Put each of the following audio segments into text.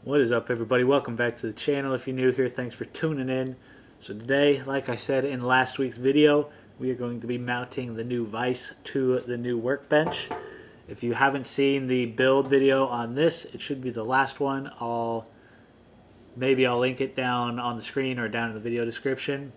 What is up, everybody? Welcome back to the channel. If you're new here, thanks for tuning in. So today, like I said in last week's video, we are going to be mounting the new vise to the new workbench. If you haven't seen the build video on this, it should be the last one. Maybe I'll link it down on the screen or down in the video description.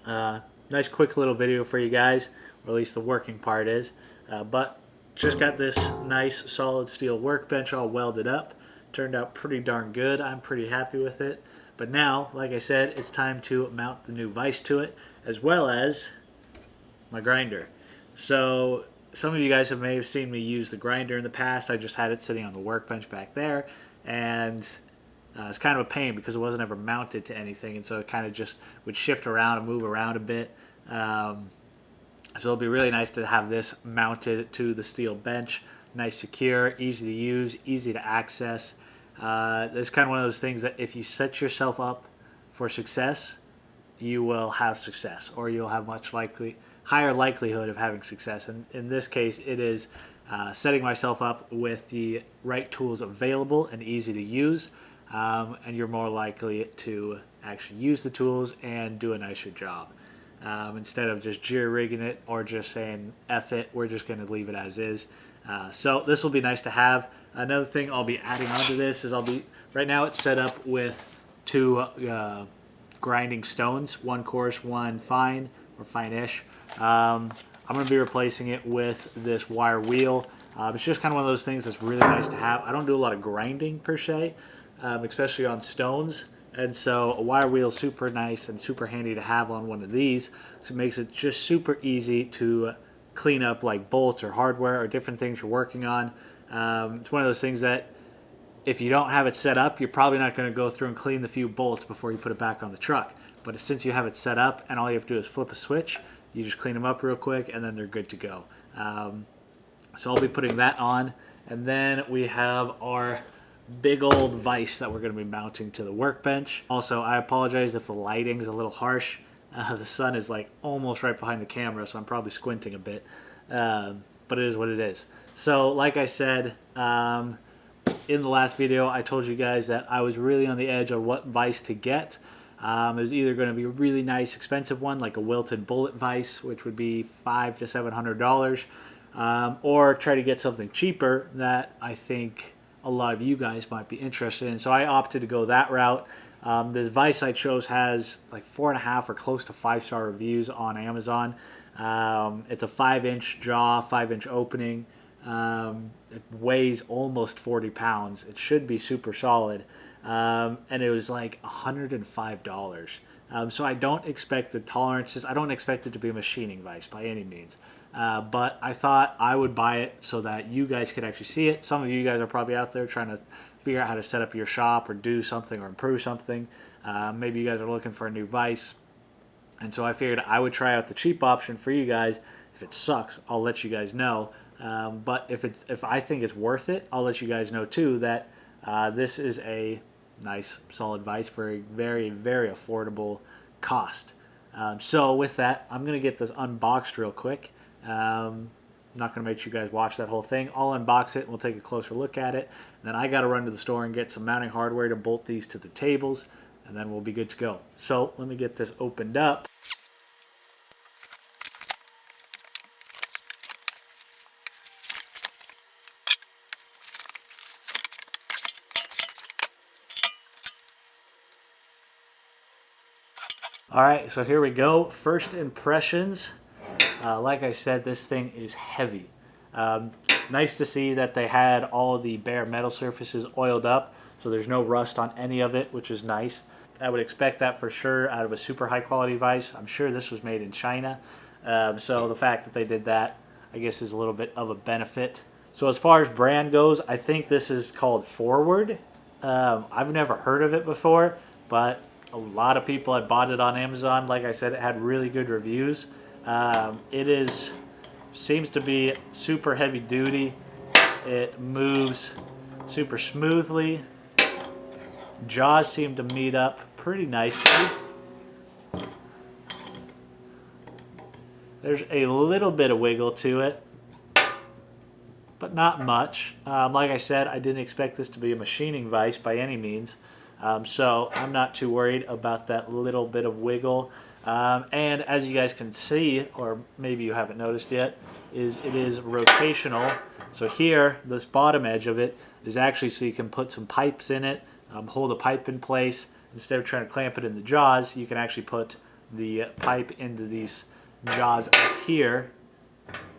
Nice quick little video for you guys, or at least the working part is. But just got this nice solid steel workbench all welded up. Turned out pretty darn good. I'm pretty happy with it. But now, like I said, it's time to mount the new vise to it, as well as my grinder. So some of you guys may have seen me use the grinder in the past. I just had it sitting on the workbench back there, and it's kind of a pain because it wasn't ever mounted to anything, and so it kind of just would shift around and move around a bit. So it'll be really nice to have this mounted to the steel bench. Nice, secure, easy to use, easy to access. It's kind of one of those things that if you set yourself up for success, you will have success, or you'll have higher likelihood of having success. And in this case, it is setting myself up with the right tools available and easy to use, and you're more likely to actually use the tools and do a nicer job. Instead of just jerry-rigging it or just saying F it, we're just going to leave it as is. So this will be nice to have. Another thing I'll be adding onto this is right now it's set up with two grinding stones, one coarse, one fine, or fine-ish. I'm going to be replacing it with this wire wheel. It's just kind of one of those things that's really nice to have. I don't do a lot of grinding per se, especially on stones. And so a wire wheel is super nice and super handy to have on one of these. So it makes it just super easy to clean up like bolts or hardware or different things you're working on. It's one of those things that if you don't have it set up, you're probably not going to go through and clean the few bolts before you put it back on the truck. But since you have it set up and all you have to do is flip a switch, you just clean them up real quick and then they're good to go. So I'll be putting that on. And then we have our big old vise that we're going to be mounting to the workbench. Also, I apologize if the lighting is a little harsh. The sun is like almost right behind the camera, so I'm probably squinting a bit. But it is what it is. So like I said in the last video, I told you guys that I was really on the edge on what vise to get. It was either going to be a really nice expensive one like a Wilton bullet vise, which would be $500 to $700, or try to get something cheaper that I think a lot of you guys might be interested in. So I opted to go that route. This vise I chose has like 4.5 or close to 5-star reviews on Amazon. It's a 5-inch jaw, 5-inch opening. It weighs almost 40 pounds. It should be super solid. And it was like $105. So I don't expect the tolerances. I don't expect it to be a machining vise by any means. But I thought I would buy it so that you guys could actually see it. Some of you guys are probably out there trying to figure out how to set up your shop or do something or improve something. Maybe you guys are looking for a new vise. And so I figured I would try out the cheap option for you guys. If it sucks, I'll let you guys know. But if I think it's worth it, I'll let you guys know too that this is a nice solid vise for a very, very affordable cost. So with that, I'm going to get this unboxed real quick. I'm not going to make you guys watch that whole thing. I'll unbox it and we'll take a closer look at it. And then I got to run to the store and get some mounting hardware to bolt these to the tables, and then we'll be good to go. So let me get this opened up. All right, so here we go. First impressions. Like I said, this thing is heavy. Nice to see that they had all the bare metal surfaces oiled up, so there's no rust on any of it, which is nice. I would expect that for sure out of a super high quality vise. I'm sure this was made in China. So the fact that they did that, I guess, is a little bit of a benefit. So as far as brand goes, I think this is called Forward. I've never heard of it before, but a lot of people had bought it on Amazon. Like I said, it had really good reviews. Seems to be super heavy duty. It moves super smoothly. Jaws seem to meet up pretty nicely. There's a little bit of wiggle to it, but not much. Like I said, I didn't expect this to be a machining vise by any means, so I'm not too worried about that little bit of wiggle. And as you guys can see, or maybe you haven't noticed yet, it is rotational. So here, this bottom edge of it is actually so you can put some pipes in it, hold a pipe in place. Instead of trying to clamp it in the jaws, you can actually put the pipe into these jaws up here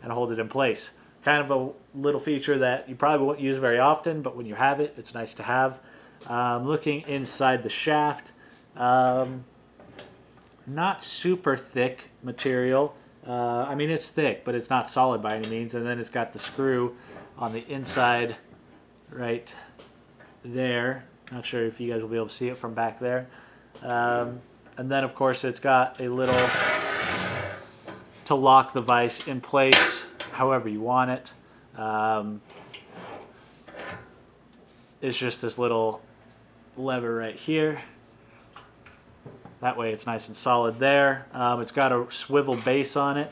and hold it in place. Kind of a little feature that you probably won't use very often, but when you have it, it's nice to have. Looking inside the shaft, not super thick material. I mean, it's thick, but it's not solid by any means. And then it's got the screw on the inside right there. Not sure if you guys will be able to see it from back there. And then, of course, it's got a little to lock the vise in place however you want it. It's just this little lever right here. That way it's nice and solid there. It's got a swivel base on it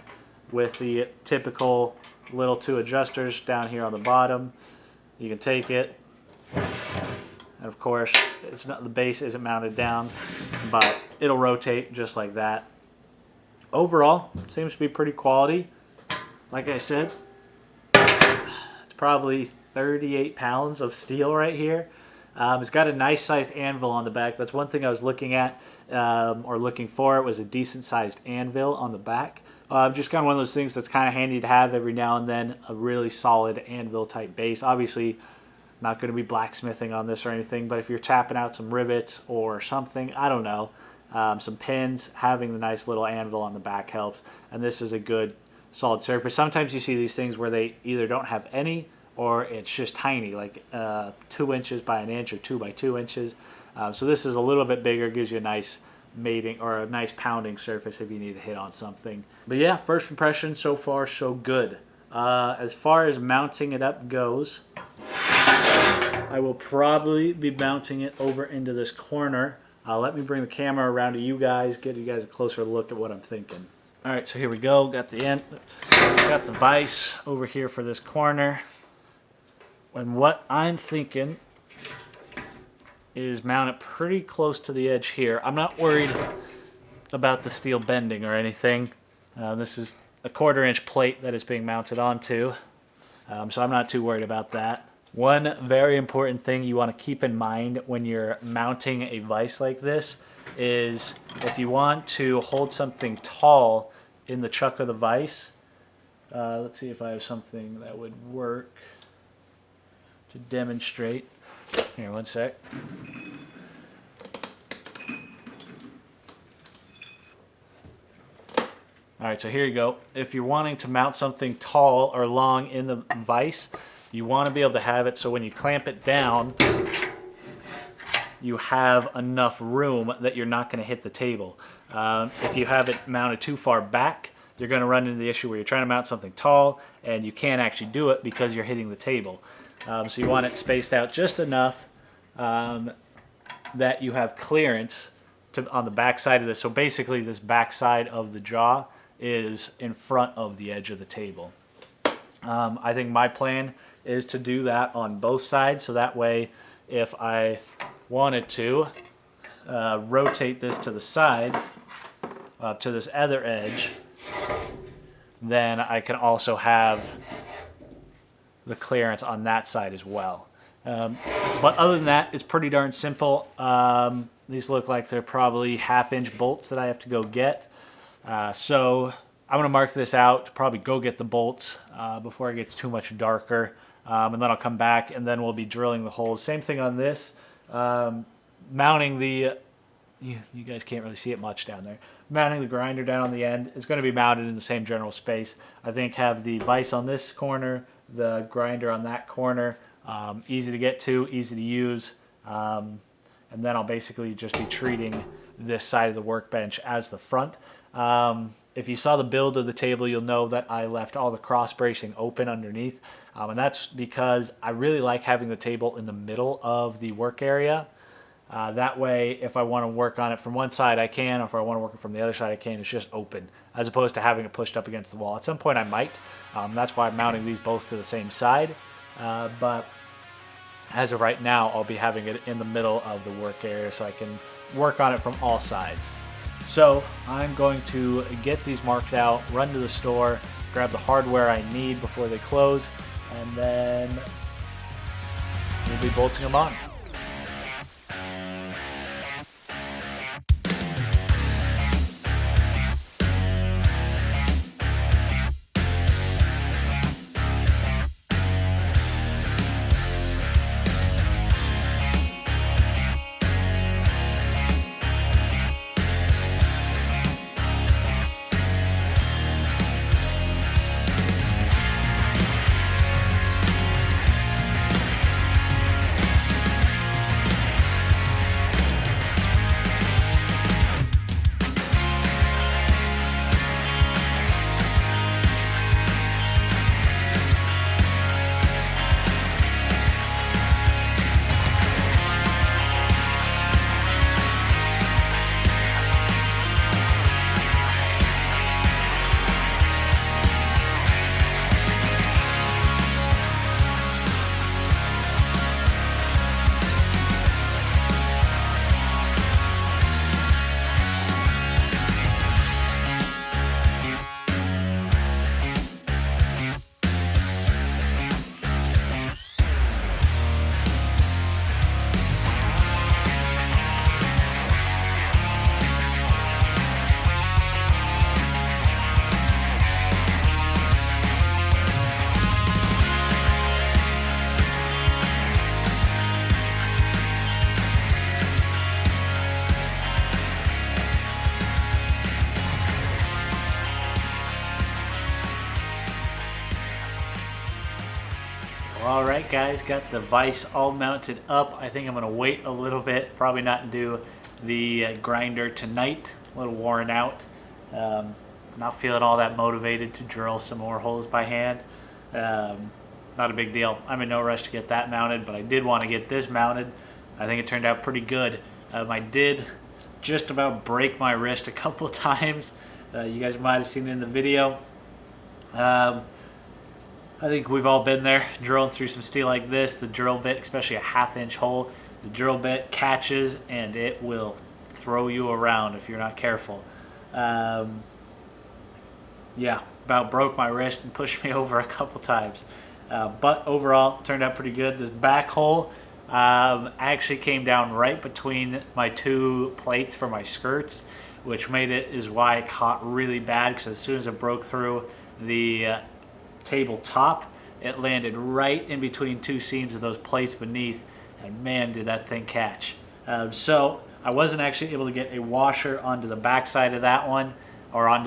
with the typical little 2 adjusters down here on the bottom. You can take it, and of course it's not, the base isn't mounted down, but it'll rotate just like that. Overall, it seems to be pretty quality. Like I said, it's probably 38 pounds of steel right here. It's got a nice sized anvil on the back. That's one thing I was looking at, or looking for. It was a decent sized anvil on the back. Just kind of one of those things that's kind of handy to have every now and then, a really solid anvil type base. Obviously, not going to be blacksmithing on this or anything, but if you're tapping out some rivets or something, I don't know, some pins, having the nice little anvil on the back helps. And this is a good solid surface. Sometimes you see these things where they either don't have any or it's just tiny, like 2 inches by an inch or 2 by 2 inches. So this is a little bit bigger, gives you a nice mating or a nice pounding surface if you need to hit on something. But yeah, first impression so far so good. As far as mounting it up goes, I will probably be mounting it over into this corner. Let me bring the camera around to you guys, get you guys a closer look at what I'm thinking. All right, so here we go. Got the vise over here for this corner. And what I'm thinking is mount it pretty close to the edge here. I'm not worried about the steel bending or anything. This is a 1/4 inch plate that it's being mounted onto, so I'm not too worried about that. One very important thing you want to keep in mind when you're mounting a vise like this is if you want to hold something tall in the chuck of the vise, let's see if I have something that would work to demonstrate. Here, one sec. Alright, so here you go. If you're wanting to mount something tall or long in the vise, you want to be able to have it so when you clamp it down, you have enough room that you're not going to hit the table. If you have it mounted too far back, you're going to run into the issue where you're trying to mount something tall and you can't actually do it because you're hitting the table. So you want it spaced out just enough that you have clearance on the back side of this. So basically this back side of the jaw is in front of the edge of the table. I think my plan is to do that on both sides, so that way if I wanted to rotate this to the side, to this other edge, then I can also have the clearance on that side as well. But other than that, it's pretty darn simple. These look like they're probably 1/2 inch bolts that I have to go get. So I'm going to mark this out to probably go get the bolts before it gets too much darker. And then I'll come back and then we'll be drilling the holes. Same thing on this. Mounting the, you guys can't really see it much down there. Mounting the grinder down on the end is going to be mounted in the same general space. I think have the vise on this corner, the grinder on that corner. Easy to get to, easy to use. And then I'll basically just be treating this side of the workbench as the front. If you saw the build of the table, you'll know that I left all the cross bracing open underneath. And that's because I really like having the table in the middle of the work area. That way, if I want to work on it from one side, I can. Or if I want to work it from the other side, I can. It's just open, as opposed to having it pushed up against the wall. At some point, I might. That's why I'm mounting these both to the same side. But as of right now, I'll be having it in the middle of the work area so I can work on it from all sides. So I'm going to get these marked out, run to the store, grab the hardware I need before they close, and then we'll be bolting them on. All right, guys, got the vise all mounted up. I think I'm gonna wait a little bit, probably not do the grinder tonight, a little worn out. Not feeling all that motivated to drill some more holes by hand. Not a big deal. I'm in no rush to get that mounted, but I did want to get this mounted. I think it turned out pretty good. I did just about break my wrist a couple of times. You guys might have seen it in the video. I think we've all been there, drilling through some steel like this. The drill bit, especially a 1/2-inch hole, the drill bit catches and it will throw you around if you're not careful. Yeah, about broke my wrist and pushed me over a couple times. But overall, turned out pretty good. This back hole actually came down right between my two plates for my skirts, which made it is why it caught really bad, because as soon as it broke through the tabletop, it landed right in between two seams of those plates beneath, and man, did that thing catch. So I wasn't actually able to get a washer onto the back side of that one, or on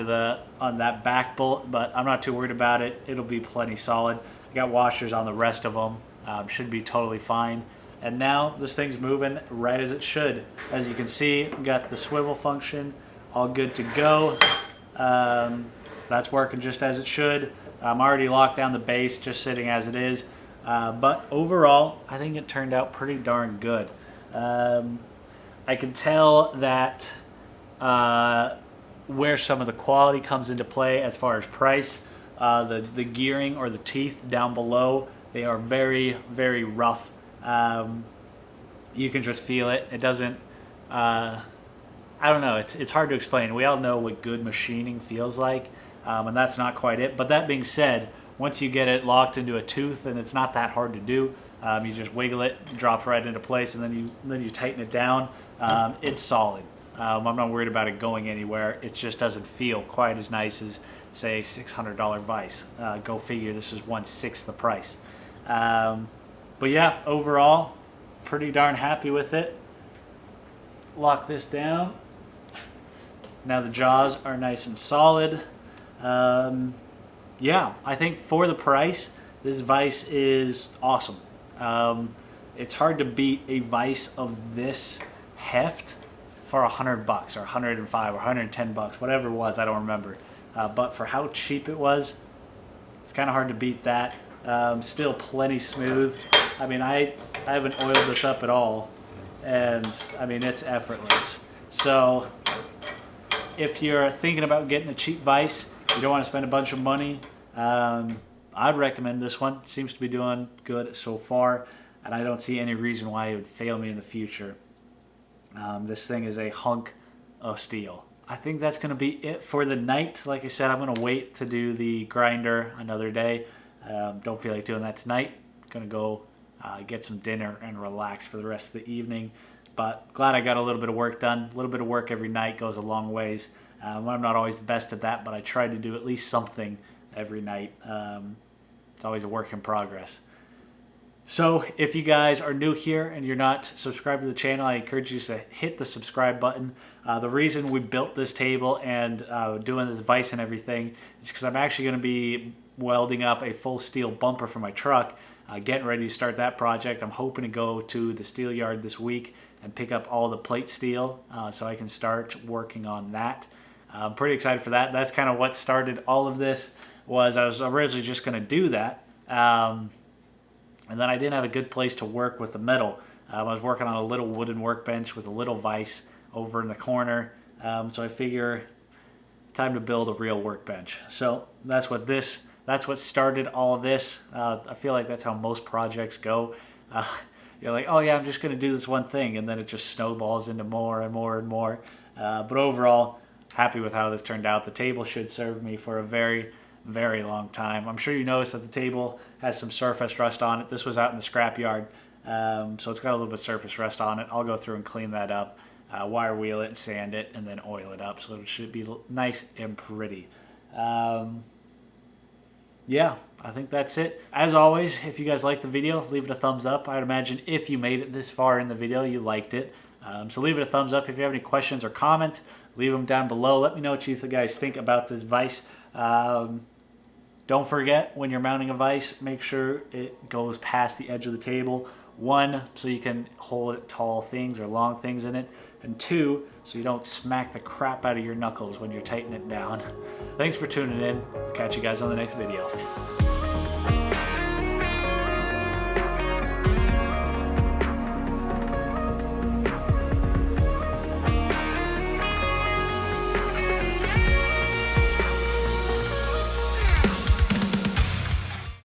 that back bolt, but I'm not too worried about it. It'll be plenty solid. I got washers on the rest of them. Should be totally fine. And now this thing's moving right as it should. As you can see, got the swivel function all good to go. That's working just as it should. I'm already locked down the base, just sitting as it is. But overall, I think it turned out pretty darn good. I can tell that where some of the quality comes into play as far as price. The gearing or the teeth down below, they are very, very rough. You can just feel it. It doesn't, I don't know, it's hard to explain. We all know what good machining feels like. And that's not quite it. But that being said, once you get it locked into a tooth, and it's not that hard to do, you just wiggle it, it drops right into place, and then you tighten it down. It's solid. I'm not worried about it going anywhere. It just doesn't feel quite as nice as, say, $600 vise. Go figure, this is 1/6 the price. But yeah, overall, pretty darn happy with it. Lock this down. Now the jaws are nice and solid. Yeah, I think for the price, this vise is awesome. It's hard to beat a vise of this heft for $100 or 105 or 110 bucks, whatever it was, I don't remember. But for how cheap it was, it's kind of hard to beat that. Still plenty smooth. I mean, I haven't oiled this up at all, and I mean, it's effortless. So if you're thinking about getting a cheap vise, you don't want to spend a bunch of money, I'd recommend this one. It seems to be doing good so far, and I don't see any reason why it would fail me in the future. This thing is a hunk of steel. I think that's going to be it for the night. Like I said, I'm going to wait to do the grinder another day. Don't feel like doing that tonight. Going to go get some dinner and relax for the rest of the evening. But glad I got a little bit of work done. A little bit of work every night goes a long ways. I'm not always the best at that, but I try to do at least something every night. It's always a work in progress. So if you guys are new here and you're not subscribed to the channel, I encourage you to hit the subscribe button. The reason we built this table and doing this vise and everything is because I'm actually going to be welding up a full steel bumper for my truck, getting ready to start that project. I'm hoping to go to the steel yard this week and pick up all the plate steel so I can start working on that. I'm pretty excited for that. That's kind of what started all of this. I was originally just going to do that. And then I didn't have a good place to work with the metal. I was working on a little wooden workbench with a little vise over in the corner. So I figure time to build a real workbench. So that's what started all of this. I feel like that's how most projects go. You're like, oh yeah, I'm just going to do this one thing, and then it just snowballs into more and more and more. But overall, happy with how this turned out. The table should serve me for a very, very long time. I'm sure you noticed that the table has some surface rust on it. This was out in the scrap yard, so it's got a little bit of surface rust on it. I'll go through and clean that up, wire wheel it, sand it, and then oil it up, so it should be nice and pretty. Yeah, I think that's it. As always, if you guys liked the video, leave it a thumbs up. I'd imagine if you made it this far in the video, you liked it. So leave it a thumbs up. If you have any questions or comments, leave them down below. Let me know what you guys think about this vise. Don't forget, when you're mounting a vise, make sure it goes past the edge of the table. 1, so you can hold tall things or long things in it. And 2, so you don't smack the crap out of your knuckles when you're tightening it down. Thanks for tuning in. Catch you guys on the next video.